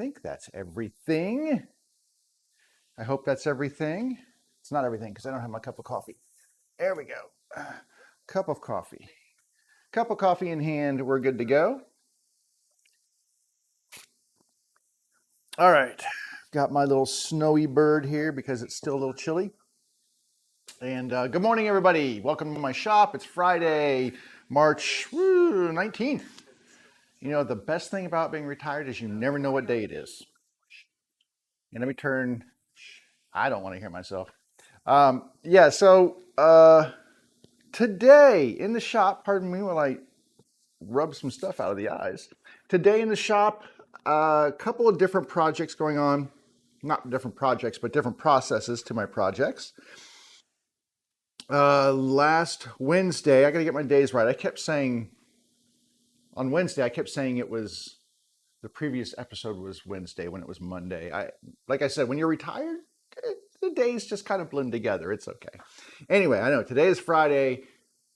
think that's everything. I hope that's everything. It's not everything because I don't have my cup of coffee. There we go. Cup of coffee. Cup of coffee in hand. We're good to go. All right. Got my little snowy bird here because it's still a little chilly. And good morning, everybody. Welcome to my shop. It's Friday, March 19th. You know, the best thing about being retired is you never know what day it is. And let me turn I don't want to hear myself. Yeah, so today in the shop, pardon me while I rub some stuff out of the eyes. Today in the shop, a couple of different projects going on. Not different projects, but different processes to my projects. Last Wednesday, I got to get my days right. I kept saying, on Wednesday, I kept saying it was, the previous episode was Wednesday when it was Monday. Like I said, when you're retired, the days just kind of blend together. It's okay. Anyway, I know today is Friday.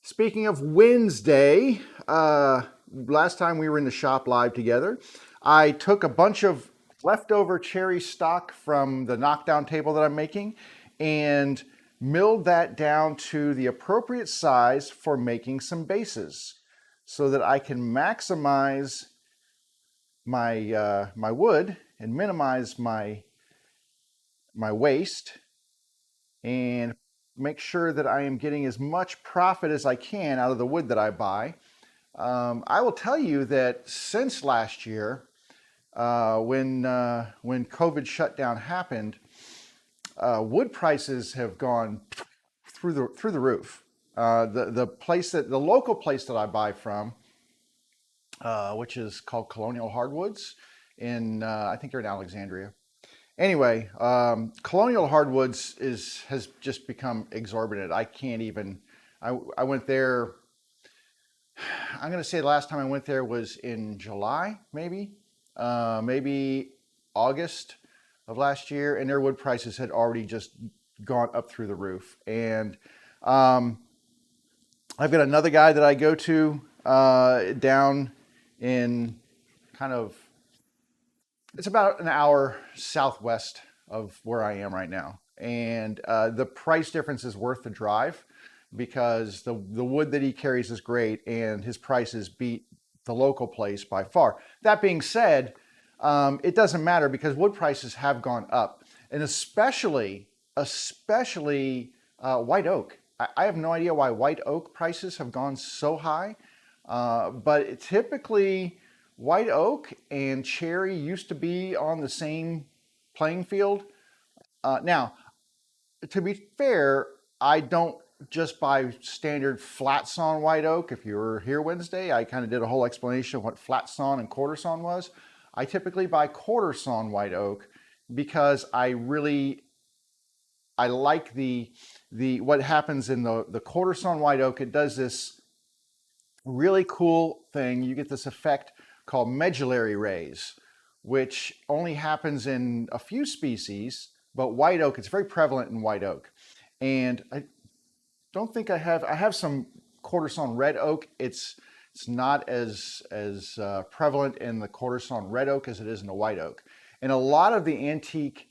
Speaking of Wednesday, last time we were in the shop live together, I took a bunch of leftover cherry stock from the knockdown table that I'm making and milled that down to the appropriate size for making some bases so that I can maximize my my wood and minimize my waste and make sure that I am getting as much profit as I can out of the wood that I buy. I will tell you that since last year, when COVID shutdown happened, wood prices have gone through the roof. The local place that I buy from, which is called Colonial Hardwoods, I think they're in Alexandria. Anyway, Colonial Hardwoods has just become exorbitant. I can't even. I went there. I'm going to say the last time I went there was in July, maybe August of last year, and their wood prices had already just gone up through the roof. And I've got another guy that I go to down in kind of, it's about an hour southwest of where I am right now. And the price difference is worth the drive because the wood that he carries is great and his prices beat the local place by far. That being said, it doesn't matter because wood prices have gone up, and especially white oak. I have no idea why white oak prices have gone so high, but typically white oak and cherry used to be on the same playing field. Now, to be fair, I don't just buy standard flat sawn white oak. If you were here Wednesday, I kind of did a whole explanation of what flat sawn and quarter sawn was. I typically buy quarter sawn white oak because I like the what happens in the quarter sawn white oak. It does this really cool thing. You get this effect called medullary rays, which only happens in a few species, but white oak, it's very prevalent in white oak. And I don't think I have some quarter sawn red oak. It's not as prevalent in the quarter sawn red oak as it is in the white oak. And a lot of the antique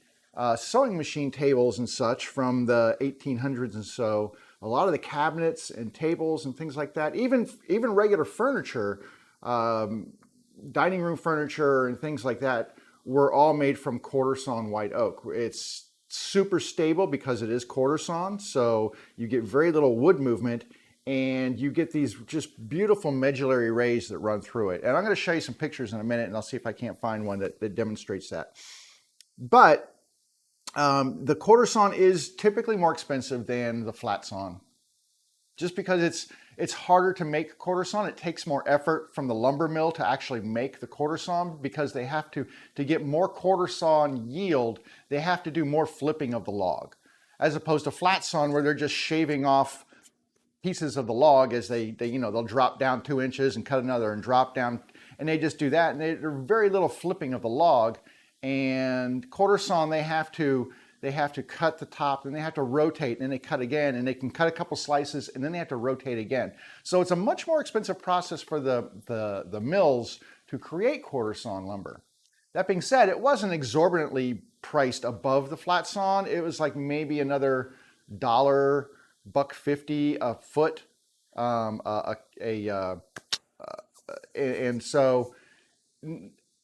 sewing machine tables and such from the 1800s and so, a lot of the cabinets and tables and things like that, even regular furniture, dining room furniture and things like that, were all made from quarter sawn white oak. It's super stable because it is quarter sawn, so you get very little wood movement and you get these just beautiful medullary rays that run through it. And I'm going to show you some pictures in a minute and I'll see if I can't find one that demonstrates that. But the quarter sawn is typically more expensive than the flat sawn, just because it's harder to make quarter sawn. It takes more effort from the lumber mill to actually make the quarter sawn because they have to get more quarter sawn yield, they have to do more flipping of the log, as opposed to flat sawn where they're just shaving off pieces of the log as they'll drop down 2 inches and cut another and drop down, and they just do that, and there's very little flipping of the log. And quarter sawn, they have to cut the top, and they have to rotate, and then they cut again, and they can cut a couple slices, and then they have to rotate again. So it's a much more expensive process for the mills to create quarter sawn lumber. That being said, it wasn't exorbitantly priced above the flat sawn. It was like maybe another $1, $1.50 a foot, and so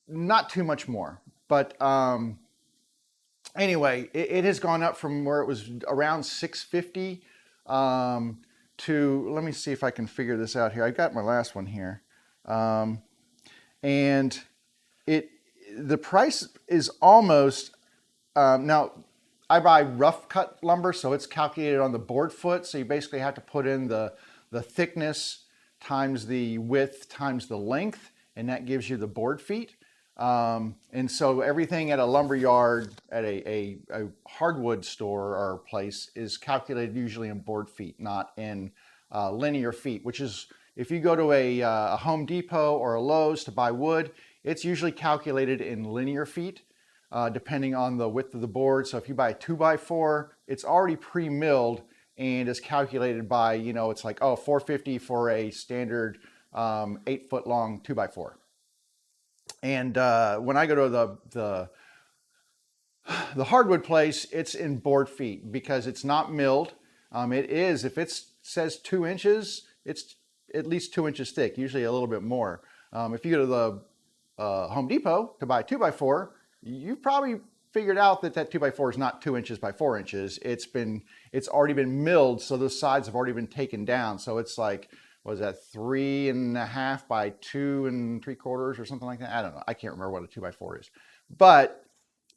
not too much more. But anyway, it has gone up from where it was around $6.50 to, let me see if I can figure this out here. I got my last one here, and the price is almost now. I buy rough cut lumber, so it's calculated on the board foot. So you basically have to put in the thickness times the width times the length, and that gives you the board feet. And so everything at a lumber yard, at a hardwood store or place, is calculated usually in board feet, not in linear feet, which is, if you go to a Home Depot or a Lowe's to buy wood, it's usually calculated in linear feet, depending on the width of the board. So if you buy a 2x4, it's already pre-milled and is calculated by, you know, it's like, oh, 450 for a standard 8-foot long 2x4. And when I go to the hardwood place, it's in board feet because it's not milled. It is, if it says 2 inches, it's at least 2 inches thick, usually a little bit more. If you go to the Home Depot to buy a 2x4, you've probably figured out that 2x4 is not 2 inches by 4 inches. It's already been milled, so those sides have already been taken down. So it's like, what is that, 3.5 by 2 3/4 or something like that? I don't know. I can't remember what a 2x4 is. But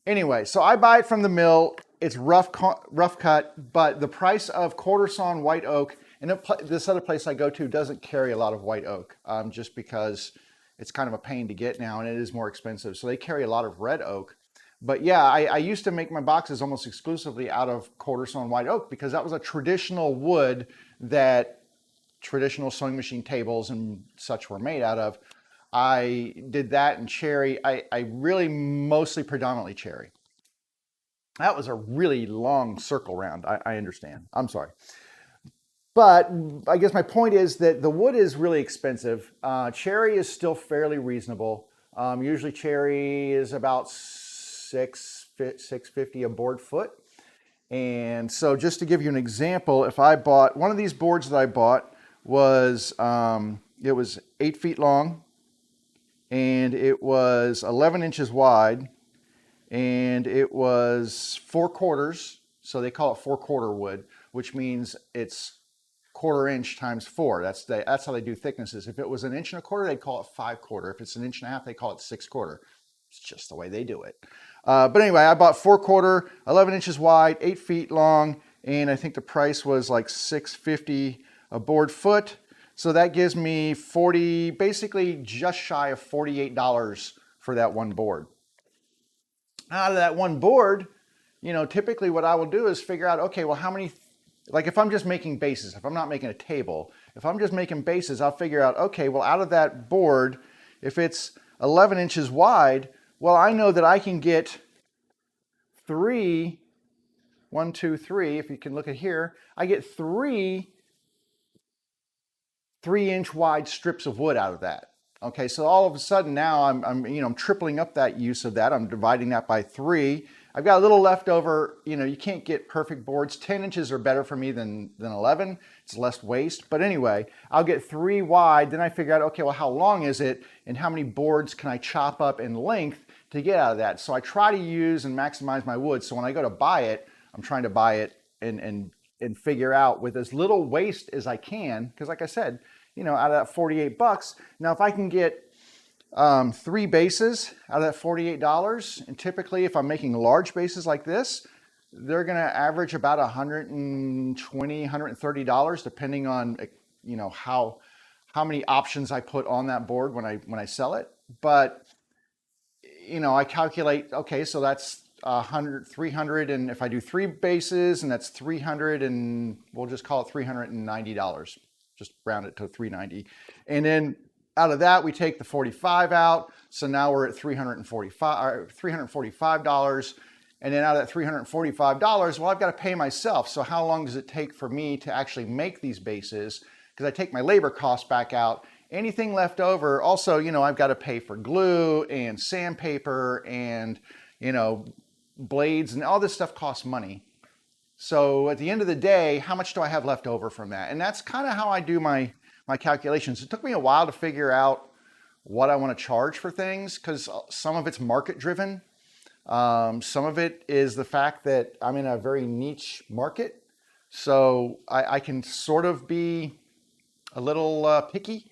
anyway, so I buy it from the mill. It's rough cut, but the price of quarter sawn white oak, and this other place I go to doesn't carry a lot of white oak, just because it's kind of a pain to get now and it is more expensive. So they carry a lot of red oak. But yeah, I used to make my boxes almost exclusively out of quarter sawn white oak because that was a traditional wood that traditional sewing machine tables and such were made out of. I did that in cherry. I really mostly predominantly cherry. That was a really long circle round. I understand. I'm sorry. But I guess my point is that the wood is really expensive. Cherry is still fairly reasonable. Usually cherry is about $650 a board foot. And so just to give you an example, if I bought one of these boards that I bought was, it was 8 feet long and it was 11 inches wide and it was 4/4. So they call it 4/4 wood, which means it's 1/4 inch times 4. That's how they do thicknesses. If it was 1 1/4 inches, they'd call it 5/4. If it's 1.5 inches, they call it 6/4. It's just the way they do it. But anyway, I bought 4/4, 11 inches wide, 8 feet long, and I think the price was like $650 a board foot. So that gives me basically just shy of $48 for that one board. Out of that one board, you know, typically what I will do is figure out, okay, well, how many, like if I'm just making bases, if I'm not making a table, if I'm just making bases, I'll figure out, okay, well, out of that board, if it's 11 inches wide, well, I know that I can get 3, 1, 2, 3, if you can look at here, I get 3 3-inch wide strips of wood out of that. Okay, so all of a sudden now I'm tripling up that use of that. I'm dividing that by 3. I've got a little left over. You know, you can't get perfect boards. 10 inches are better for me than 11. It's less waste. But anyway, I'll get 3 wide. Then I figure out, okay, well, how long is it and how many boards can I chop up in length to get out of that? So I try to use and maximize my wood. So when I go to buy it, I'm trying to buy it and figure out with as little waste as I can, because like I said, you know, out of that $48, now if I can get 3 bases out of that $48, and typically if I'm making large bases like this, they're going to average about $120, $130, depending on, you know, how many options I put on that board when I sell it. But you know, I calculate, okay, so that's 100, 300, and if I do 3 bases, and that's 300, and we'll just call it $390. Just round it to 390. And then out of that, we take the 45 out. So now we're at $345. And then out of that $345, well, I've got to pay myself. So how long does it take for me to actually make these bases? Because I take my labor costs back out. Anything left over, also, you know, I've got to pay for glue and sandpaper and, you know, blades, and all this stuff costs money. So at the end of the day, how much do I have left over from that? And that's kind of how I do my calculations. It took me a while to figure out what I want to charge for things, because some of it's market driven. Some of it is the fact that I'm in a very niche market. So I can sort of be a little picky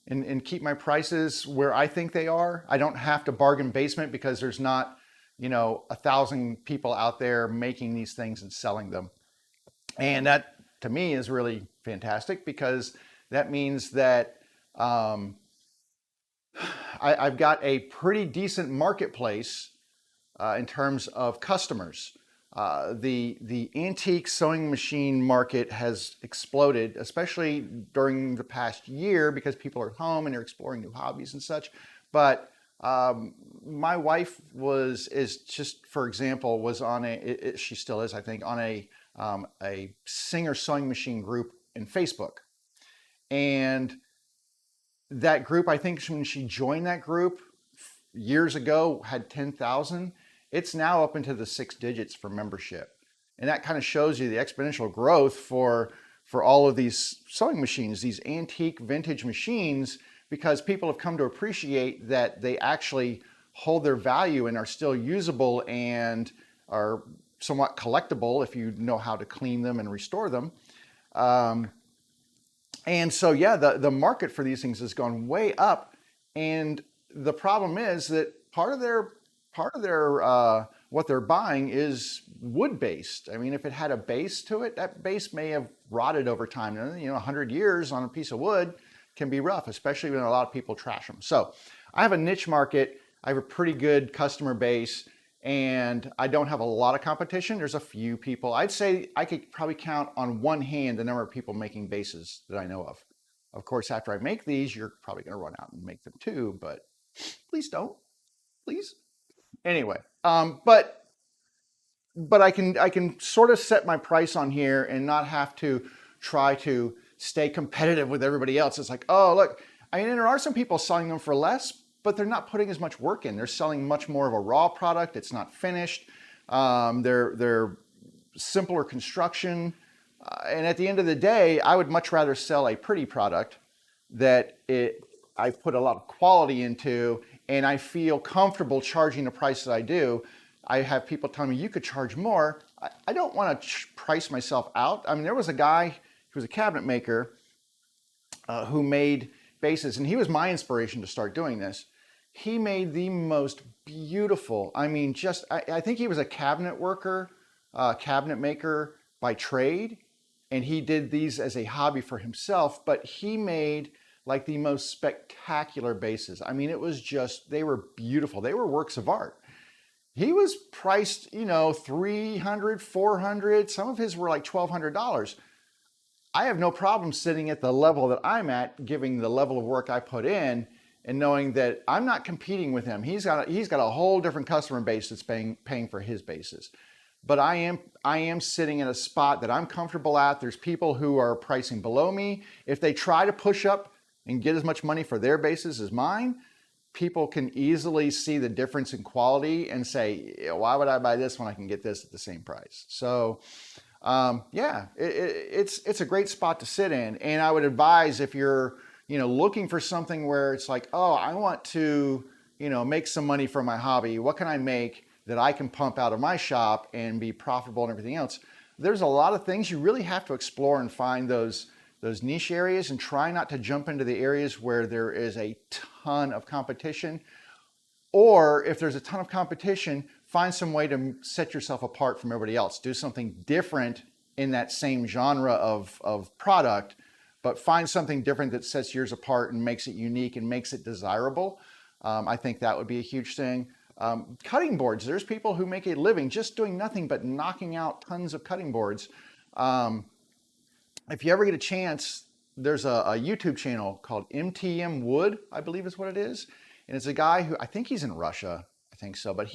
and keep my prices where I think they are. I don't have to bargain basement because there's not 1,000 people out there making these things and selling them. And that to me is really fantastic because that means that I've got a pretty decent marketplace in terms of customers. The antique sewing machine market has exploded, especially during the past year because people are home and they're exploring new hobbies and such. But my wife is just, for example, was on she still is, I think, on a Singer sewing machine group in Facebook. And that group, I think when she joined that group years ago, had 10,000. It's now up into the 6 digits for membership. And that kind of shows you the exponential growth for all of these sewing machines, these antique vintage machines, because people have come to appreciate that they actually hold their value and are still usable and are somewhat collectible if you know how to clean them and restore them. And so, yeah, the market for these things has gone way up. And the problem is that part of their what they're buying is wood based. I mean, if it had a base to it, that base may have rotted over time. 100 years on a piece of wood can be rough, especially when a lot of people trash them. So I have a niche market. I have a pretty good customer base, and I don't have a lot of competition. There's a few people. I'd say I could probably count on one hand the number of people making bases that I know of. Of course, after I make these, you're probably going to run out and make them too, but please don't. Please. Anyway, but I can sort of set my price on here and not have to try to stay competitive with everybody else. It's like, oh, look, I mean, there are some people selling them for less, but they're not putting as much work in. They're selling much more of a raw product. It's not finished. They're simpler construction. And at the end of the day, I would much rather sell a pretty product that I put a lot of quality into and I feel comfortable charging the price that I do. I have people telling me you could charge more. I don't want to price myself out. I mean, there was a guy who was a cabinet maker who made bases, and he was my inspiration to start doing this. He made the most beautiful, I mean, I think he was a cabinet worker, cabinet maker by trade, and he did these as a hobby for himself, but he made like the most spectacular bases. I mean, it was just, they were beautiful. They were works of art. He was priced, $300, $400. Some of his were like $1,200. I have no problem sitting at the level that I'm at, giving the level of work I put in, and knowing that I'm not competing with him. He's got a whole different customer base that's paying for his bases. But I am sitting in a spot that I'm comfortable at. There's people who are pricing below me. If they try to push up and get as much money for their bases as mine, people can easily see the difference in quality and say, why would I buy this when I can get this at the same price? So yeah, it's a great spot to sit in. And I would advise, if you're looking for something where it's like, oh, I want to make some money from my hobby. What can I make that I can pump out of my shop and be profitable and everything else? There's a lot of things you really have to explore and find those niche areas, and try not to jump into the areas where there is a ton of competition. Or if there's a ton of competition, find some way to set yourself apart from everybody else. Do something different in that same genre of product, but find something different that sets yours apart and makes it unique and makes it desirable. I think that would be a huge thing. Cutting boards. There's people who make a living just doing nothing but knocking out tons of cutting boards. If you ever get a chance, there's a YouTube channel called MTM Wood, I believe is what it is. And it's a guy who, I think he's in Russia, I think so, but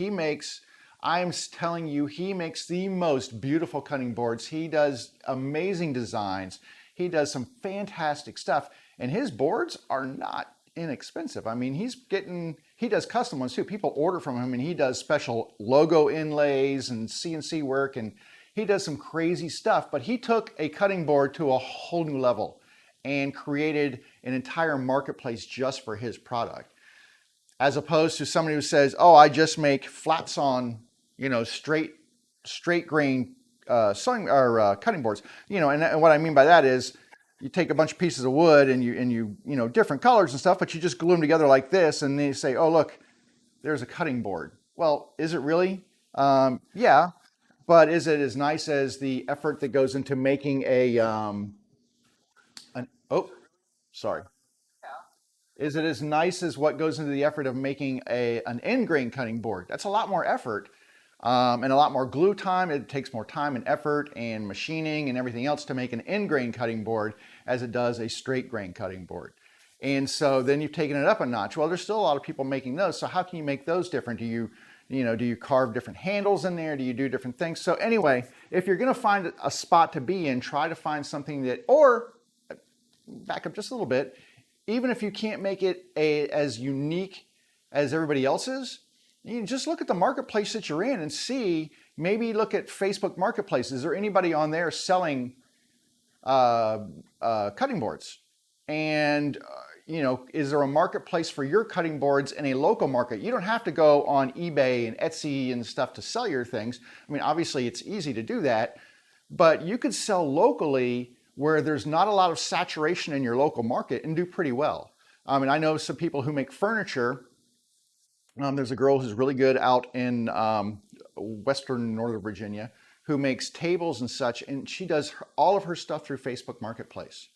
I'm telling you, he makes the most beautiful cutting boards. He does amazing designs. He does some fantastic stuff, and his boards are not inexpensive. I mean, he does custom ones too. People order from him, and he does special logo inlays and CNC work, and he does some crazy stuff. But he took a cutting board to a whole new level and created an entire marketplace just for his product, as opposed to somebody who says, oh, I just make flat sawn, straight grain sewing or cutting boards. And what I mean by that is, you take a bunch of pieces of wood and you different colors and stuff, but you just glue them together like this, and then you say, oh, look, there's a cutting board. Well, is it really? Yeah, but is it as nice as the effort that goes into making oh, sorry. Is it as nice as what goes into the effort of making an end grain cutting board? That's a lot more effort and a lot more glue time. It takes more time and effort and machining and everything else to make an end grain cutting board as it does a straight grain cutting board. And so then you've taken it up a notch. Well, there's still a lot of people making those. So how can you make those different? Do you carve different handles in there? Do you do different things? So anyway, if you're going to find a spot to be in, try to find something that, or back up just a little bit, even if you can't make it as unique as everybody else's, you just look at the marketplace that you're in and see, maybe look at Facebook Marketplace. Is there anybody on there selling cutting boards? And, is there a marketplace for your cutting boards in a local market? You don't have to go on eBay and Etsy and stuff to sell your things. I mean, obviously it's easy to do that, but you could sell locally where there's not a lot of saturation in your local market and do pretty well. And I know some people who make furniture. There's a girl who's really good out in Western Northern Virginia who makes tables and such, and she does all of her stuff through Facebook Marketplace,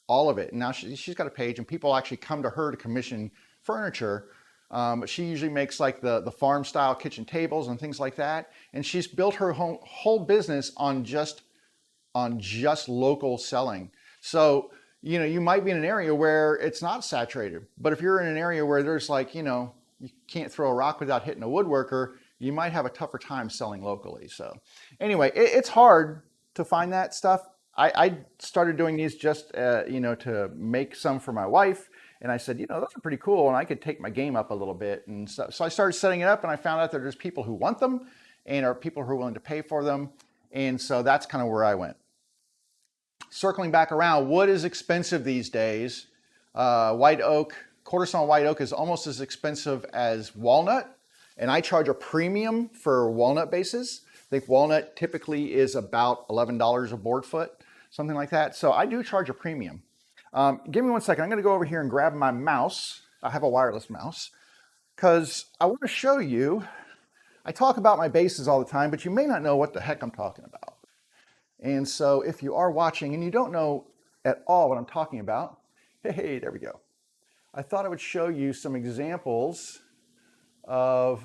all of it. And now she's got a page, and people actually come to her to commission furniture. But she usually makes like the farm style kitchen tables and things like that. And she's built her whole business on just local selling. So, you might be in an area where it's not saturated, but if you're in an area where there's like, you can't throw a rock without hitting a woodworker, you might have a tougher time selling locally. So anyway, it's hard to find that stuff. I started doing these just, to make some for my wife. And I said, those are pretty cool. And I could take my game up a little bit. And so I started setting it up, and I found out that there's people who want them and are people who are willing to pay for them. And so that's kind of where I went. Circling back around, wood is expensive these days. White oak, quarter sawn white oak is almost as expensive as walnut, and I charge a premium for walnut bases. I think walnut typically is about $11 a board foot, something like that. So I do charge a premium. Give me 1 second. I'm going to go over here and grab my mouse. I have a wireless mouse because I want to show you. I talk about my bases all the time, but you may not know what the heck I'm talking about. And so if you are watching and you don't know at all what I'm talking about, hey, there we go. I thought I would show you some examples of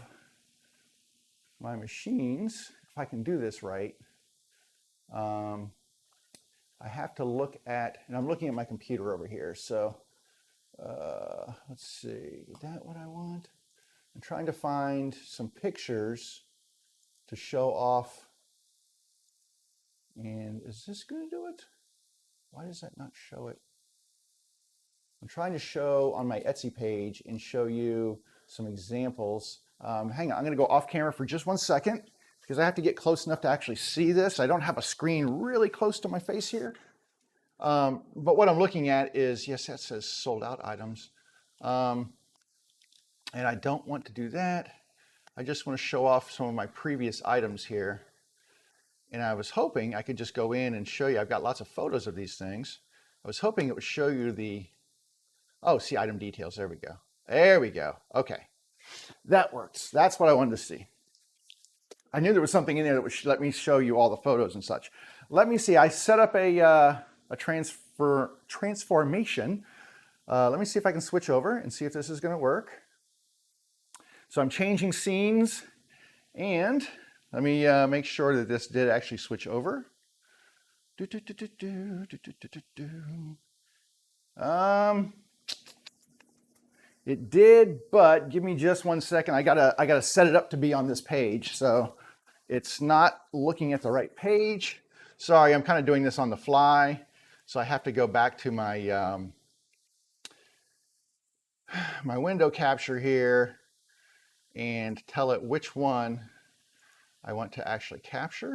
my machines. If I can do this right, I have to look at, and I'm looking at my computer over here. So let's see, is that what I want? I'm trying to find some pictures to show off. And is this going to do it? Why does that not show it? I'm trying to show on my Etsy page and show you some examples. Hang on, I'm going to go off camera for just 1 second because I have to get close enough to actually see this. I don't have a screen really close to my face here. But what I'm looking at is, yes, that says sold out items. And I don't want to do that. I just want to show off some of my previous items here. And I was hoping I could just go in and show you. I've got lots of photos of these things. I was hoping it would show you see item details. There we go. There we go. Okay. That works. That's what I wanted to see. I knew there was something in there that would let me show you all the photos and such. Let me see. I set up a transformation. Let me see if I can switch over and see if this is going to work. So I'm changing scenes, and let me make sure that this did actually switch over. It did, but give me just 1 second. I gotta set it up to be on this page, so it's not looking at the right page. Sorry, I'm kind of doing this on the fly, so I have to go back to my my window capture here and tell it which one I want to actually capture.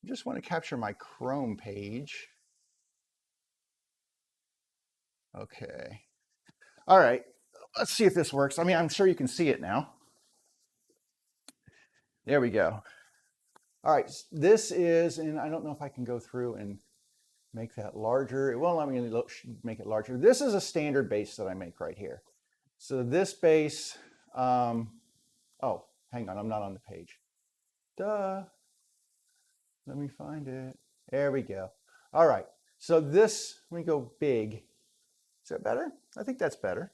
I just want to capture my Chrome page. Okay. All right. Let's see if this works. I mean, I'm sure you can see it now. There we go. All right. This is, and I don't know if I can go through and make that larger. It won't let me make it larger. This is a standard base that I make right here. So this base, oh, hang on, I'm not on the page. Duh. Let me find it. There we go. All right. So this, let me go big. Is that better? I think that's better.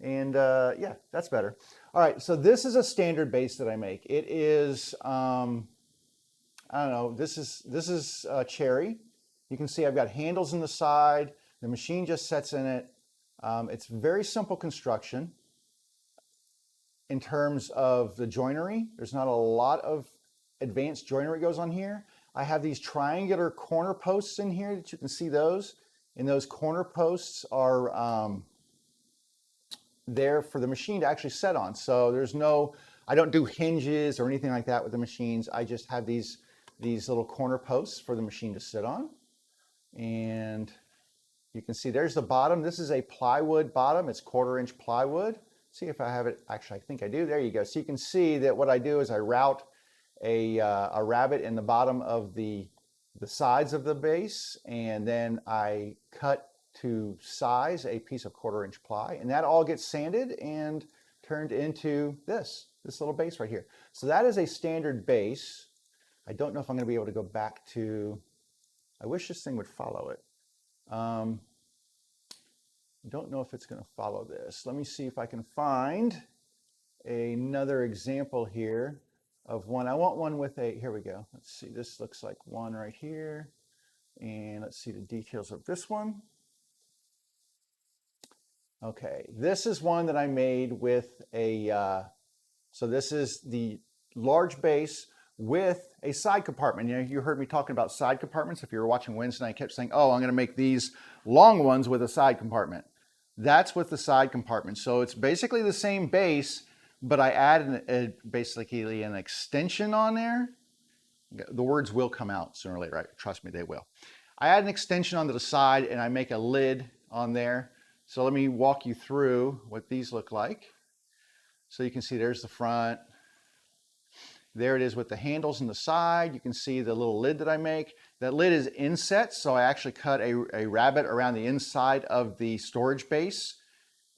And yeah, that's better. All right. So this is a standard base that I make. It is, I don't know, this is cherry. You can see I've got handles in the side. The machine just sets in it. It's very simple construction in terms of the joinery. There's not a lot of advanced joinery goes on here. I have these triangular corner posts in here that you can see those. And those corner posts are there for the machine to actually set on. So there's no, I don't do hinges or anything like that with the machines. I just have these little corner posts for the machine to sit on. And you can see there's the bottom. This is a plywood bottom. It's 1/4 inch plywood. See if I have it. Actually, I think I do. There you go. So you can see that what I do is I route a rabbet in the bottom of the sides of the base, and then I cut to size a piece of 1/4 inch ply, and that all gets sanded and turned into this little base right here. So that is a standard base. I don't know if I'm going to be able to go back to, I wish this thing would follow it. I don't know if it's going to follow this. Let me see if I can find another example here of one. I want one with a, here we go. Let's see, this looks like one right here. And let's see the details of this one. Okay, this is one that I made with a, so this is the large base with a side compartment. You know, you heard me talking about side compartments. If you were watching Wednesday, I kept saying, oh, I'm going to make these long ones with a side compartment. That's with the side compartment. So it's basically the same base, but I add basically an extension on there. The words will come out sooner or later. Right? Trust me, they will. I add an extension onto the side and I make a lid on there. So let me walk you through what these look like. So you can see there's the front. There it is with the handles on the side. You can see the little lid that I make. That lid is inset, so I actually cut a rabbet around the inside of the storage base.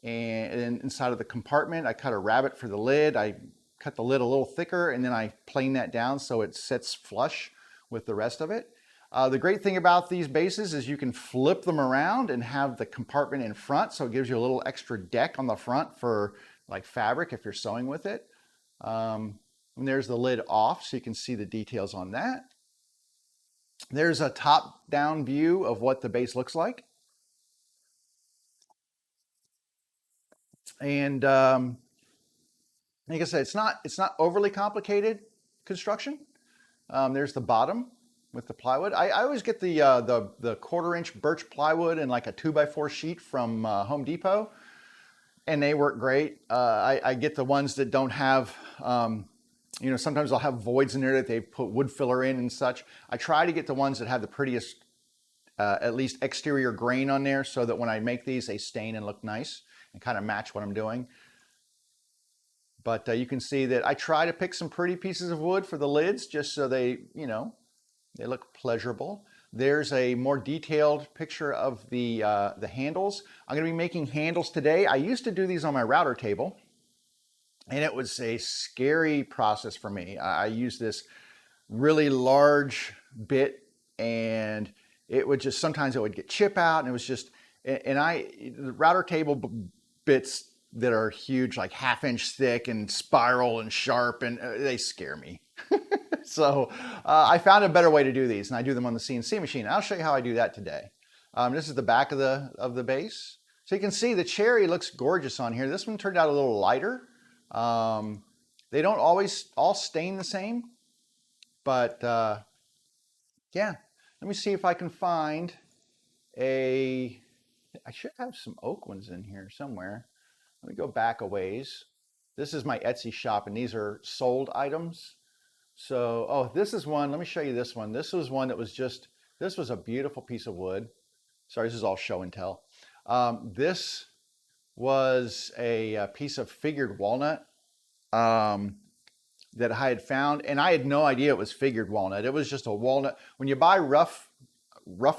And inside of the compartment, I cut a rabbet for the lid. I cut the lid a little thicker, and then I plane that down so it sits flush with the rest of it. The great thing about these bases is you can flip them around and have the compartment in front, so it gives you a little extra deck on the front for like fabric if you're sewing with it. And there's the lid off, so you can see the details on that. There's a top-down view of what the base looks like. And like I said, it's not overly complicated construction. There's the bottom with the plywood. I always get the 1/4 inch birch plywood in like a 2x4 sheet from Home Depot, and they work great. I get the ones that don't have, you know, sometimes they'll have voids in there that they put wood filler in and such. I try to get the ones that have the prettiest, at least exterior grain on there, so that when I make these, they stain and look nice and kind of match what I'm doing. But you can see that I try to pick some pretty pieces of wood for the lids, just so they, you know, they look pleasurable. There's a more detailed picture of the handles. I'm going to be making handles today. I used to do these on my router table, and it was a scary process for me. I used this really large bit, and it would just, sometimes it would get chip out, and it was just, and the router table bits that are huge, like 1/2 inch thick and spiral and sharp, and they scare me. So I found a better way to do these, and I do them on the CNC machine. I'll show you how I do that today. This is the back of the base. So you can see the cherry looks gorgeous on here. This one turned out a little lighter. They don't always all stain the same, but yeah. Let me see if I can find I should have some oak ones in here somewhere. Let me go back a ways. This is my Etsy shop, and these are sold items. So, oh, this is one. Let me show you this one. This was one that was just, this was a beautiful piece of wood. Sorry, this is all show and tell. This was a piece of figured walnut that I had found, and I had no idea it was figured walnut. It was just a walnut. When you buy rough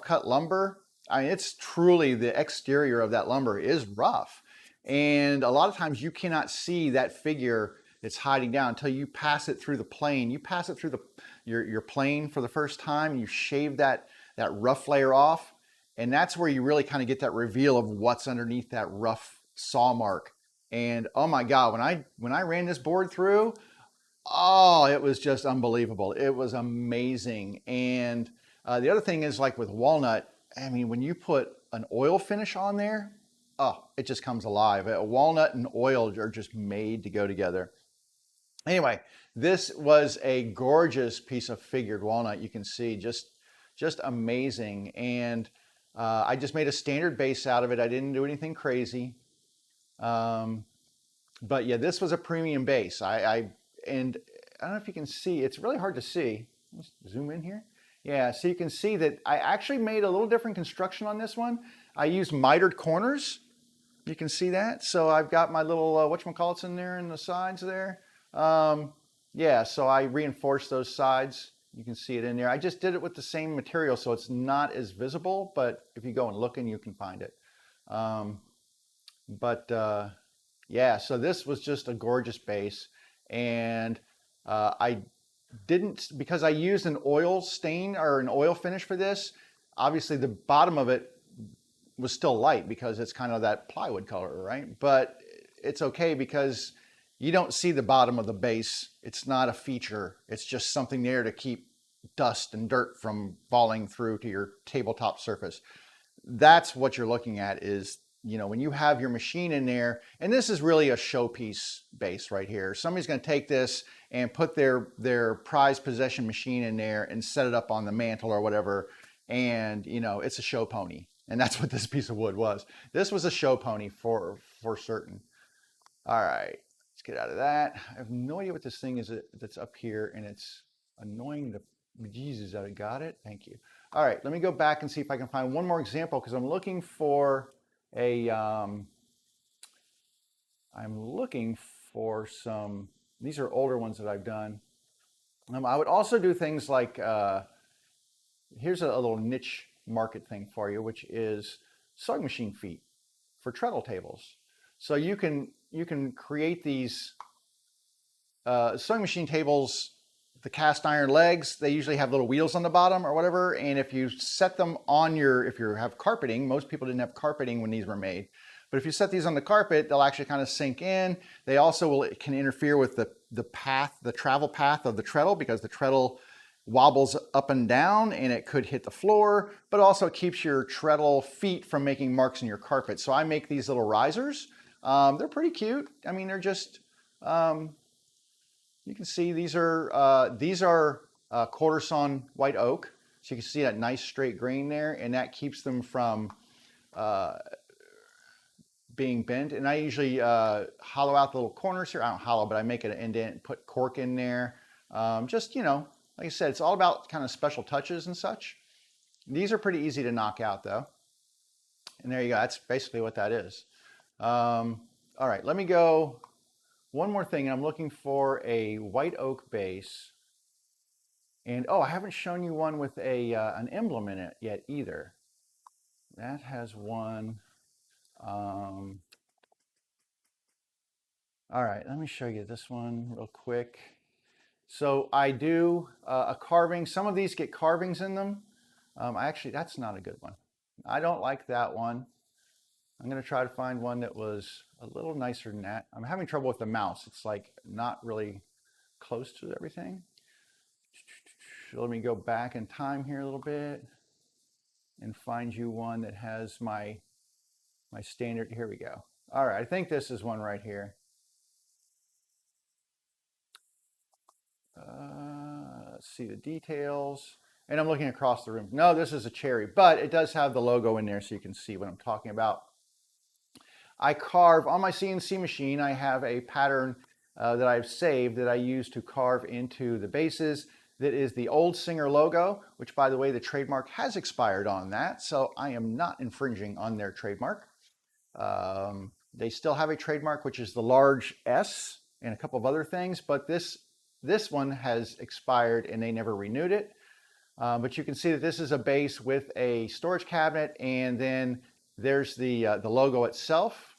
cut lumber, I mean, it's truly, the exterior of that lumber is rough. And a lot of times you cannot see that figure that's hiding down until you pass it through the plane. You pass it through your plane for the first time, and you shave that rough layer off, and that's where you really kind of get that reveal of what's underneath that rough saw mark. And oh my God, when I ran this board through, oh, it was just unbelievable. It was amazing. And the other thing is, like with walnut, I mean, when you put an oil finish on there, oh, it just comes alive. Walnut and oil are just made to go together. Anyway, this was a gorgeous piece of figured walnut. You can see just amazing. And I just made a standard base out of it. I didn't do anything crazy. But yeah, this was a premium base. And I don't know if you can see, it's really hard to see. Let's zoom in here. Yeah, so you can see that I actually made a little different construction on this one. I used mitered corners. You can see that. So I've got my little whatchamacallits in there in the sides there. Yeah, so I reinforced those sides. You can see it in there. I just did it with the same material, so it's not as visible, but if you go and look in, you can find it. Yeah, so this was just a gorgeous base. And I didn't, because I used an oil stain or an oil finish for this, obviously the bottom of it was still light because it's kind of that plywood color, right? But it's okay because you don't see the bottom of the base. It's not a feature. It's just something there to keep dust and dirt from falling through to your tabletop surface. That's what you're looking at is, you know, when you have your machine in there, and this is really a showpiece base right here. Somebody's going to take this and put their prized possession machine in there and set it up on the mantle or whatever. And, you know, it's a show pony. And that's what this piece of wood was. This was a show pony for certain. All right, let's get out of that. I have no idea what this thing is that's up here, and it's annoying the Jesus out of got it. Thank you. All right, let me go back and see if I can find one more example because I'm looking for I'm looking for some, these are older ones that I've done. I would also do things like, here's a little niche market thing for you, which is sewing machine feet for treadle tables. So you can create these sewing machine tables, the cast iron legs, they usually have little wheels on the bottom or whatever. And if you set them on if you have carpeting, most people didn't have carpeting when these were made. But if you set these on the carpet, they'll actually kind of sink in. They also can interfere with the travel path of the treadle because the treadle wobbles up and down and it could hit the floor, but also keeps your treadle feet from making marks in your carpet. So I make these little risers. They're pretty cute. I mean, they're just, you can see these are quarter sawn white oak. So you can see that nice straight grain there, and that keeps them from being bent. And I usually hollow out the little corners here. I don't hollow, but I make it an indent, put cork in there. Just, you know, like I said, it's all about kind of special touches and such. These are pretty easy to knock out though. And there you go. That's basically what that is. All right, let me go one more thing. I'm looking for a white oak base. And oh, I haven't shown you one with an emblem in it yet either. That has one. All right, let me show you this one real quick. So I do a carving. Some of these get carvings in them. Actually, that's not a good one. I don't like that one. I'm going to try to find one that was a little nicer than that. I'm having trouble with the mouse. It's like not really close to everything. Let me go back in time here a little bit and find you one that has my standard. Here we go. All right, I think this is one right here. Let's see the details. And I'm looking across the room. No, this is a cherry, but it does have the logo in there so you can see what I'm talking about. I carve on my CNC machine. I have a pattern that I've saved that I use to carve into the bases. That is the old Singer logo, which by the way, the trademark has expired on that. So I am not infringing on their trademark. They still have a trademark, which is the large S and a couple of other things, but this one has expired and they never renewed it. But you can see that this is a base with a storage cabinet, and then there's the logo itself.